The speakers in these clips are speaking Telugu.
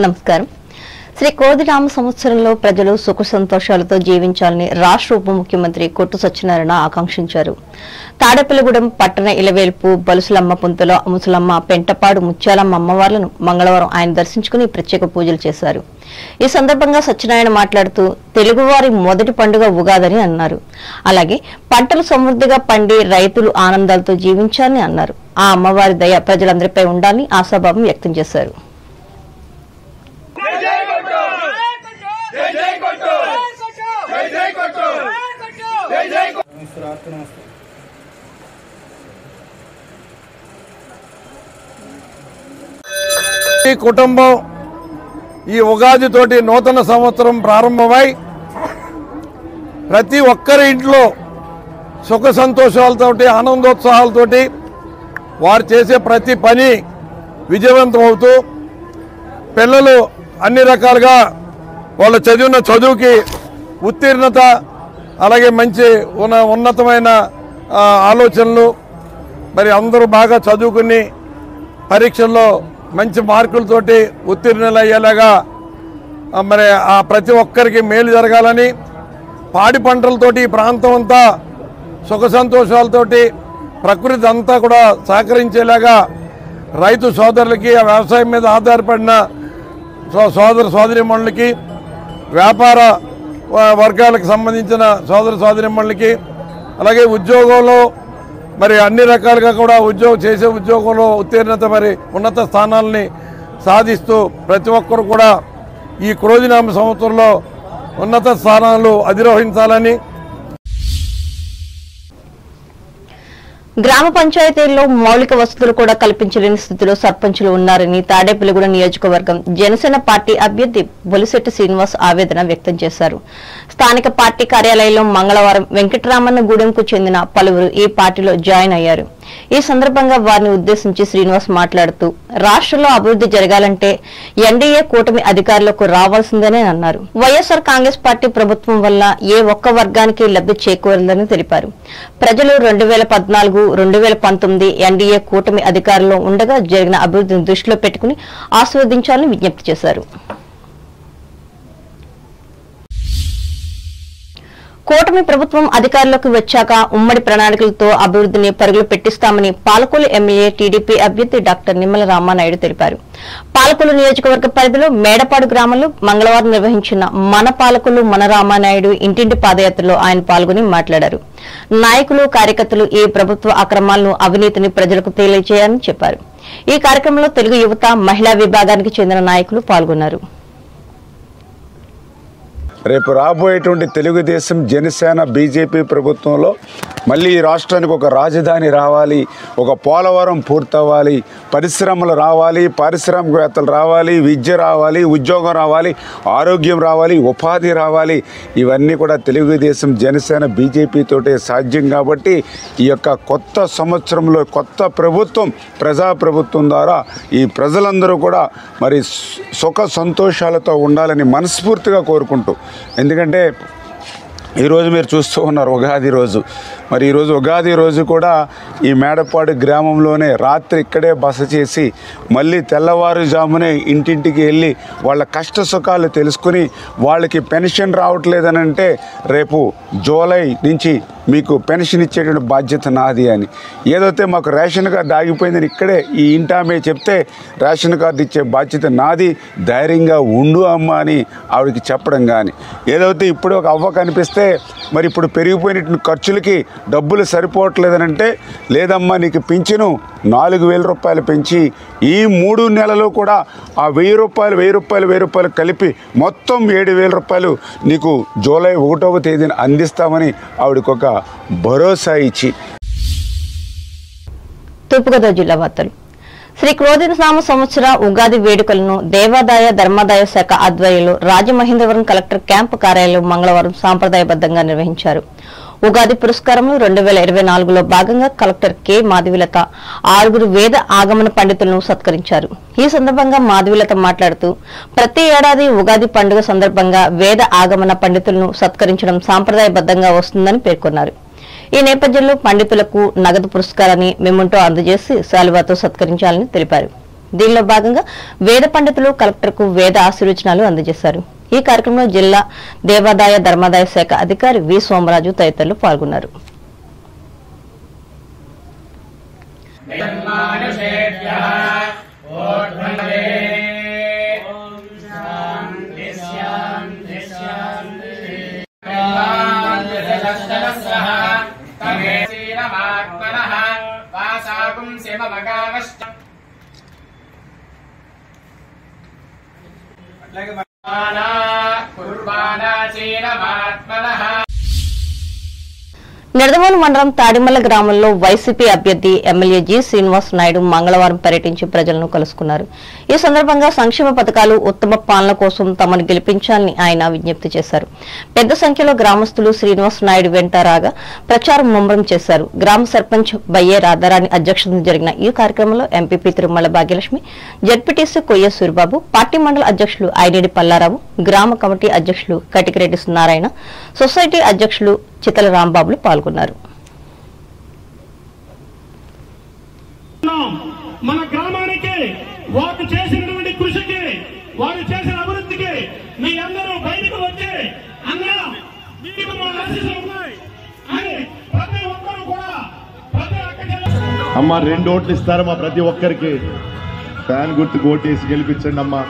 నమస్కారం. శ్రీ కోదినామ సంవత్సరంలో ప్రజలు సుఖ సంతోషాలతో జీవించాలని రాష్ట్ర ఉప ముఖ్యమంత్రి కొట్టు సత్యనారాయణ ఆకాంక్షించారు. తాడేపల్లిగూడెం పట్టణ ఇలవేల్పు బలుసులమ్మ పుంతలో ముసలమ్మ పెంటపాడు ముత్యాలమ్మ అమ్మవార్లను మంగళవారం ఆయన దర్శించుకుని ప్రత్యేక పూజలు చేశారు. ఈ సందర్భంగా సత్యనారాయణ మాట్లాడుతూ తెలుగువారి మొదటి పండుగ ఉగాదని అన్నారు. అలాగే పంటలు సమృద్ధిగా పండి రైతులు ఆనందాలతో జీవించాలని అన్నారు. ఆ అమ్మవారి దయ ప్రజలందరిపై ఉండాలని ఆశాభావం వ్యక్తం చేశారు. ఈ కుటుంబం ఈ ఉగాది తోటి నూతన సంవత్సరం ప్రారంభమై ప్రతి ఒక్కరి ఇంట్లో సుఖ సంతోషాలతోటి ఆనందోత్సాహాలతోటి వారు చేసే ప్రతి పని విజయవంతం అవుతూ పిల్లలు అన్ని రకాలుగా వాళ్ళు చదివిన చదువుకి ఉత్తీర్ణత అలాగే మంచి ఉన్నతమైన ఆలోచనలు మరి అందరూ బాగా చదువుకుని పరీక్షల్లో మంచి మార్కులతోటి ఉత్తీర్ణులు అయ్యేలాగా మరి ఆ ప్రతి ఒక్కరికి మేలు జరగాలని పాడి పంటలతోటి ఈ ప్రాంతం అంతా సుఖ సంతోషాలతోటి ప్రకృతి అంతా కూడా సహకరించేలాగా రైతు సోదరులకి ఆ వ్యవసాయం మీద ఆధారపడిన సోదరిమణులకి వ్యాపార వర్గాలకు సంబంధించిన సోదరిమణులకి అలాగే ఉద్యోగంలో మరి అన్ని రకాలుగా కూడా చేసే ఉద్యోగంలో ఉత్తీర్ణత మరి ఉన్నత స్థానాలని సాధిస్తూ ప్రతి ఒక్కరు కూడా ఈ క్రోధినామ సంవత్సరంలో ఉన్నత స్థానాలు అధిరోహించాలని గ్రామ పంచాయతీల్లో మౌలిక వసతులు కూడా కల్పించలేని స్థితిలో సర్పంచులు ఉన్నారని తాడేపల్లిగూడెం నియోజకవర్గం జనసేన పార్టీ అభ్యర్థి బొలిశెట్టి శ్రీనివాస్ ఆవేదన వ్యక్తం చేశారు. స్థానిక పార్టీ కార్యాలయంలో మంగళవారం వెంకటరామన్న గూడెంకు చెందిన పలువురు ఈ పార్టీలో జాయిన్ అయ్యారు. ఈ సందర్భంగా వారిని ఉద్దేశించి శ్రీనివాస్ మాట్లాడుతూ రాష్ట్రంలో అభివృద్ధి జరగాలంటే ఎన్డీఏ కూటమి అధికారులకు రావాల్సిందేనని అన్నారు. వైఎస్ఆర్ కాంగ్రెస్ పార్టీ ప్రభుత్వం వల్ల ఏ ఒక్క వర్గానికి లబ్ధి చేకూరదని తెలిపారు. ప్రజలు 2014-2019 ఎన్డీఏ కూటమి అధికారంలో ఉండగా జరిగిన అభివృద్ధిని దృష్టిలో పెట్టుకుని ఆస్వాదించాలని విజ్ఞప్తి చేశారు. కూటమి ప్రభుత్వం అధికారంలోకి వచ్చాక ఉమ్మడి ప్రణాళికలతో అభివృద్ధిని పరుగులు పెట్టిస్తామని పాలకొల్లు ఎమ్మెల్యే టీడీపీ అభ్యర్థి డాక్టర్ నిమ్మల రామానాయుడు తెలిపారు. పాలకొల్లు నియోజకవర్గ పరిధిలో మేడపాడు గ్రామంలో మంగళవారం నిర్వహించిన మన పాలకొల్లు మన రామానాయుడు ఇంటింటి పాదయాత్రలో ఆయన పాల్గొని మాట్లాడారు. నాయకులు కార్యకర్తలు ఈ ప్రభుత్వ అక్రమాలను అవినీతిని ప్రజలకు తెలియజేయాలని చెప్పారు. ఈ కార్యక్రమంలో తెలుగు యువత మహిళా విభాగానికి చెందిన నాయకులు పాల్గొన్నారు. రేపు రాబోయేటువంటి తెలుగుదేశం జనసేన బీజేపీ ప్రభుత్వంలో మళ్ళీ ఈ రాష్ట్రానికి ఒక రాజధాని రావాలి, ఒక పోలవరం పూర్తవ్వాలి, పరిశ్రమలు రావాలి, పారిశ్రామికవేత్తలు రావాలి, విద్య రావాలి, ఉద్యోగం రావాలి, ఆరోగ్యం రావాలి, ఉపాధి రావాలి. ఇవన్నీ కూడా తెలుగుదేశం జనసేన బీజేపీ తోటే సాధ్యం. కాబట్టి ఈ యొక్క కొత్త సంవత్సరంలో కొత్త ప్రభుత్వం ప్రజాప్రభుత్వం ద్వారా ఈ ప్రజలందరూ కూడా మరి సుఖ సంతోషాలతో ఉండాలని మనస్ఫూర్తిగా కోరుకుంటూ, ఎందుకంటే ఈరోజు మీరు చూస్తూ ఉన్నారు ఉగాది రోజు. మరి ఈరోజు ఉగాది రోజు కూడా ఈ మేడపాడు గ్రామంలోనే రాత్రి ఇక్కడే బస చేసి మళ్ళీ తెల్లవారుజామునే ఇంటింటికి వెళ్ళి వాళ్ళ కష్ట సుఖాలు తెలుసుకుని వాళ్ళకి పెన్షన్ రావట్లేదని అంటే రేపు జూలై నుంచి మీకు పెన్షన్ ఇచ్చేటువంటి బాధ్యత నాది అని, ఏదైతే మాకు రేషన్ కార్డు ఆగిపోయిందని ఇక్కడే ఈ ఇంటామే చెప్తే రేషన్ కార్డు ఇచ్చే బాధ్యత నాది, ధైర్యంగా ఉండు అమ్మ అని ఆవిడకి చెప్పడం. కానీ ఏదైతే ఇప్పుడు ఒక అవ్వ కనిపిస్తే మరి ఇప్పుడు పెరిగిపోయినటువంటి ఖర్చులకి డబ్బులు సరిపోవట్లేదని అంటే లేదమ్మా నీకు పింఛను 4,000 రూపాయలు పెంచి ఈ 3 నెలలు కూడా ఆ 1,000 రూపాయలు కలిపి మొత్తం 7,000 రూపాయలు నీకు జూలై 1వ తేదీన అందిస్తామని ఆవిడకి ఒక భరోసా ఇచ్చి. తూర్పుగోదావరి జిల్లా వార్తలు. శ్రీ క్రోధినామ సంవత్సర ఉగాది వేడుకలను దేవాదాయ ధర్మాదాయ శాఖ ఆధ్వర్యంలో రాజమహేంద్రవరం కలెక్టర్ క్యాంపు కార్యాలయం మంగళవారం సాంప్రదాయబద్దంగా నిర్వహించారు. ఉగాది పురస్కారంలో 2024లో భాగంగా కలెక్టర్ కె మాధవిలత 6 వేద ఆగమన పండితులను సత్కరించారు. ఈ సందర్భంగా మాధవిలత మాట్లాడుతూ ప్రతి ఏడాది ఉగాది పండుగ సందర్భంగా వేద ఆగమన పండితులను సత్కరించడం సాంప్రదాయబద్దంగా వస్తుందని పేర్కొన్నారు. ఈ నేపథ్యంలో పండితులకు నగదు పురస్కారాన్ని మెమోంటో అందజేసి శాలువాతో సత్కరించాలని తెలిపారు. దీనిలో భాగంగా వేద పండితులు కలెక్టర్కు వేద ఆశీర్వచనాలు అందజేశారు. ఈ కార్యక్రమంలో జిల్లా దేవాదాయ ధర్మాదాయ శాఖ అధికారి వి సోమరాజు తదితరులు పాల్గొన్నారు. నిడదవోలు మండలం తాడిమల్ల గ్రామంలో వైసీపీ అభ్యర్థి ఎమ్మెల్యే జి శ్రీనివాస్ నాయుడు మంగళవారం పర్యటించి ప్రజలను కలుసుకున్నారు. ఈ సందర్భంగా సంక్షేమ పథకాలు, ఉత్తమ పాలన కోసం తమను గెలిపించాలని ఆయన విజ్ఞప్తి చేశారు. పెద్ద సంఖ్యలో గ్రామస్తులు శ్రీనివాస్ నాయుడు వెంట రాగా ప్రచారం ముమ్మరం చేశారు. గ్రామ సర్పంచ్ బయ్యే రాధారాణి అధ్యక్షతన జరిగిన ఈ కార్యక్రమంలో ఎంపీపీ తిరుమల భాగ్యలక్ష్మి, జడ్పీటీసీ కొయ్య సూరిబాబు, పార్టీ మండల అధ్యక్షులు ఐనేడి పల్లారావు, గ్రామ కమిటీ అధ్యక్షులు కటికిరెడ్డి నారాయణ, సొసైటీ అధ్యక్షులు చితల రాంబాబులు పాల్గొన్నారు. మన గ్రామానికి వారు చేసినటువంటి కృషికి, వారు చేసిన అభివృద్ధికి మీ అందరూ బయటకు వచ్చి అన్నా మీకు మా ఆశీస్సులు ఉన్నాయి అని ప్రతి ఒక్కరు కూడా అమ్మ 2 ఓట్లు ఇస్తారమ్మా ప్రతి ఒక్కరికి. ఫ్యాన్ గుర్తుకు ఓటేసి గెలిపించండి అమ్మా.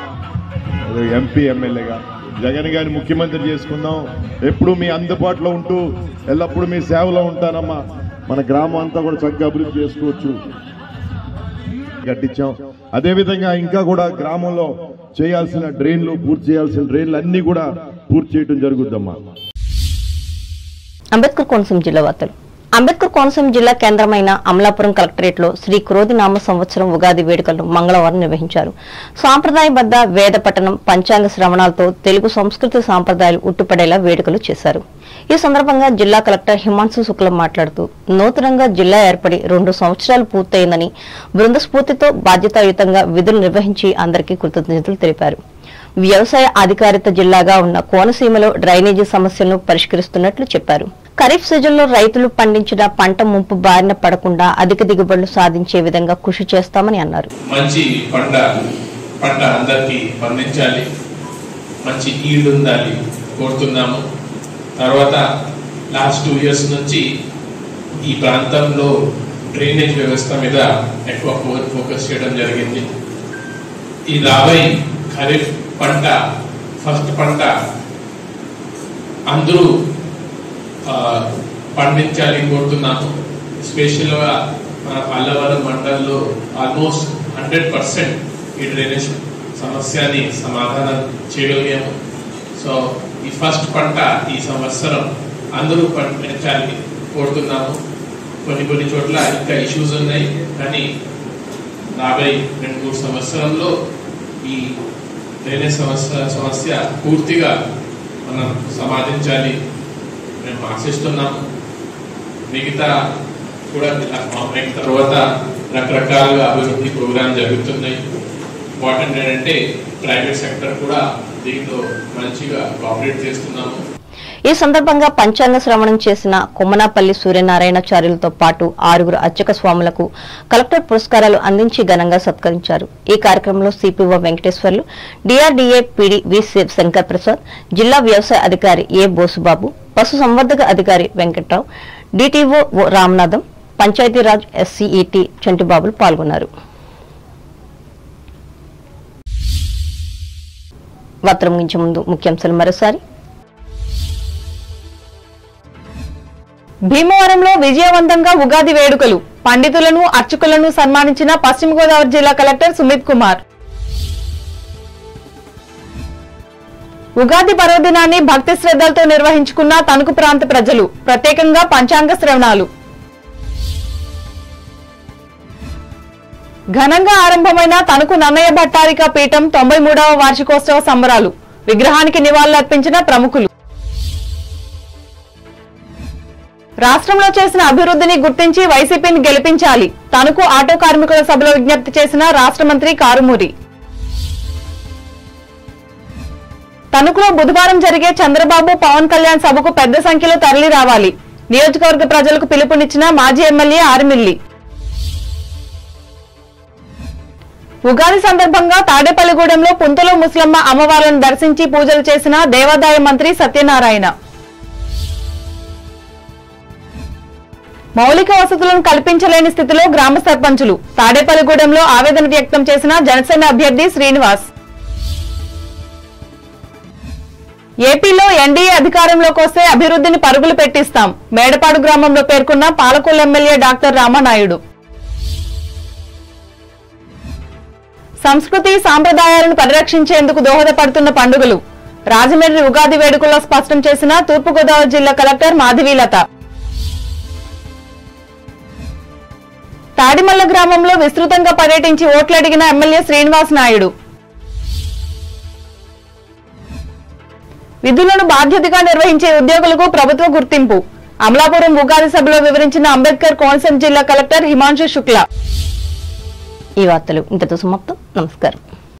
ఎంపీ ఎమ్మెల్యేగా జగన్ గారిని ముఖ్యమంత్రి చేసుకుందాం. ఎప్పుడు మీ అందుబాటులో ఉంటూ ఎల్లప్పుడూ మీ సేవలో ఉంటానమ్మా. మన గ్రామం అంతా కూడా చక్కగా అభివృద్ధి చేసుకోవచ్చు. కట్టించాం. అదేవిధంగా ఇంకా కూడా గ్రామంలో చేయాల్సిన డ్రైన్లు, పూర్తి చేయాల్సిన డ్రైన్లు అన్ని కూడా పూర్తి చేయడం జరుగుద్దమ్మా. అంబేద్కర్ కోనసీమ జిల్లా వార్తలు. అంబేద్కర్ కోనసీమ జిల్లా కేంద్రమైన అమలాపురం కలెక్టరేట్ లో శ్రీ క్రోధినామ సంవత్సరం ఉగాది వేడుకలను మంగళవారం నిర్వహించారు. సాంప్రదాయబద్ద వేద పఠనం, పంచాంగ శ్రవణాలతో తెలుగు సంస్కృతి సాంప్రదాయాలు ఉట్టిపడేలా వేడుకలు చేశారు. ఈ సందర్భంగా జిల్లా కలెక్టర్ హిమాంశు శుక్లం మాట్లాడుతూ నూతనంగా జిల్లా ఏర్పడి 2 సంవత్సరాలు పూర్తయిందని, బృంద స్ఫూర్తితో బాధ్యతాయుతంగా విధులు నిర్వహించి అందరికీ కృతజ్ఞతలు తెలిపారు. వ్యవసాయ అధికారిత జిల్లాగా ఉన్న కోనసీమలో డ్రైనేజీ సమస్యలను పరిష్కరిస్తున్నట్లు చెప్పారు. ఖరీఫ్ సీజన్లో రైతులు పండించిన పంట ముంపు బారిన పడకుండా అధిక దిగుబడులు సాధించే విధంగా కృషి చేస్తామని అన్నారు. మంచి పంట అందరికీ పండించాలి, మంచి ఈల్డ్ ఉండాలి కోరుతున్నాము. తర్వాత లాస్ట్ 2 years నుంచి ఈ ప్రాంతంలో డ్రైనేజ్ వ్యవస్థ మీద ఎక్కువ ఫోకస్ చేయడం జరిగింది. ఈ రాబోయే ఖరీఫ్ పంట, ఫస్ట్ పంట అందరూ పండించాలి కోరుతున్నాము. స్పెషల్గా మన పల్లవరం మండలంలో ఆల్మోస్ట్ 100% ఈ డ్రైనేజ్ సమస్యని సమాధానం చేయగలిగాము. సో ఈ ఫస్ట్ పంట ఈ సంవత్సరం అందరూ పండించాలి కోరుతున్నాము. కొన్ని చోట్ల ఇంకా ఇష్యూస్ ఉన్నాయి, కానీ రాబోయే 2-3 సంవత్సరంలో ఈ డ్రైనేజ్ సమస్య పూర్తిగా మనం సమాధించాలి మేము ఆశిస్తున్నాము. మిగతా కూడా తర్వాత రకరకాలుగా అభివృద్ధి ప్రోగ్రాం జరుగుతున్నాయి. ఇంపార్టెంట్ ఏంటంటే ప్రైవేట్ సెక్టర్ కూడా దీంట్లో మంచిగా కోఆపరేట్ చేస్తున్నాము. ఈ సందర్భంగా పంచాంగ శ్రవణం చేసిన కొమ్మనాపల్లి సూర్యనారాయణాచార్యులతో పాటు 6 అర్చక స్వాములకు కలెక్టర్ పురస్కారాలు అందించి ఘనంగా సత్కరించారు. ఈ కార్యక్రమంలో సిపిఓ వెంకటేశ్వర్లు, డిఆర్డీఏ పీడీ వి శంకర్ ప్రసాద్, జిల్లా వ్యవసాయ అధికారి ఏ బోసుబాబు, పశు సంవర్ధక అధికారి వెంకట్రావు, డిటిఓ రామనాథం, పంచాయతీరాజ్ ఎస్సీఈటీ చంటిబాబులు పాల్గొన్నారు. వార్తలు ముగించే ముందు ముఖ్యాంశాలు మరోసారి. భీమవరంలో విజయవంతంగా ఉగాది వేడుకలు, పండితులను, అర్చకులను సన్మానించిన పశ్చిమ గోదావరి జిల్లా కలెక్టర్ సుమిత్ కుమార్. ఉగాది పర్వదినాన్ని భక్తి శ్రద్ధలతో నిర్వహించుకున్న తణుకు ప్రాంత ప్రజలు, ప్రత్యేకంగా పంచాంగ శ్రవణాలు. ఘనంగా ఆరంభమైన తణుకు నన్నయ్య భట్టారిక పీఠం 93వ వార్షికోత్సవ సంబరాలు, విగ్రహానికి నివాళులర్పించిన ప్రముఖులు. రాష్ట్రంలో చేసిన అభివృద్ధిని గుర్తించి వైసీపీని గెలిపించాలి, తణుకు ఆటో కార్మికుల సభలో విజ్ఞప్తి చేసిన రాష్ట్ర మంత్రి కారుమూరి. తణుకులో బుధవారం జరిగే చంద్రబాబు పవన్ కళ్యాణ్ సభకు పెద్ద సంఖ్యలో తరలి రావాలి, నియోజకవర్గ ప్రజలకు పిలుపునిచ్చిన మాజీ ఎమ్మెల్యే ఆర్మిల్లి. ఉగాది సందర్భంగా తాడేపల్లిగూడెంలో పుంతలో ముసలమ్మ అమ్మవార్లను దర్శించి పూజలు చేసిన దేవాదాయ మంత్రి సత్యనారాయణ. మౌలిక వసతులను కల్పించలేని స్థితిలో గ్రామ సర్పంచులు. తాడేపల్లిగూడెంలో ఆవేదన వ్యక్తం చేసిన జనసేన అభ్యర్థి శ్రీనివాస్. ఏపీలో ఎన్డీఏ అధికారంలోకి వస్తే అభివృద్ధిని పరుగులు పెట్టిస్తాం. మేడపాడు గ్రామంలో పేర్కొన్న పాలకొల్లు ఎమ్మెల్యే డాక్టర్ రామనాయుడు. సంస్కృతి సాంప్రదాయాలను పరిరక్షించేందుకు దోహదపడుతున్న పండుగలు. రాజమండ్రి ఉగాది వేడుకల్లో స్పష్టం చేసిన తూర్పుగోదావరి జిల్లా కలెక్టర్ మాధవీలత. తాడిమల్ల గ్రామంలో విస్తృతంగా పర్యటించి ఓట్లడిగిన ఎమ్మెల్యే శ్రీనివాస్ నాయుడు. విధులను బాధ్యతగా నిర్వహించే ఉద్యోగులకు ప్రభుత్వ గుర్తింపు. అమలాపురం ఉగాది సభలో వివరించిన అంబేద్కర్ కోనసీమ జిల్లా కలెక్టర్ హిమాంశు శుక్లా. ఈ వార్తలు ఇంతతో సమాప్తం. నమస్కారం.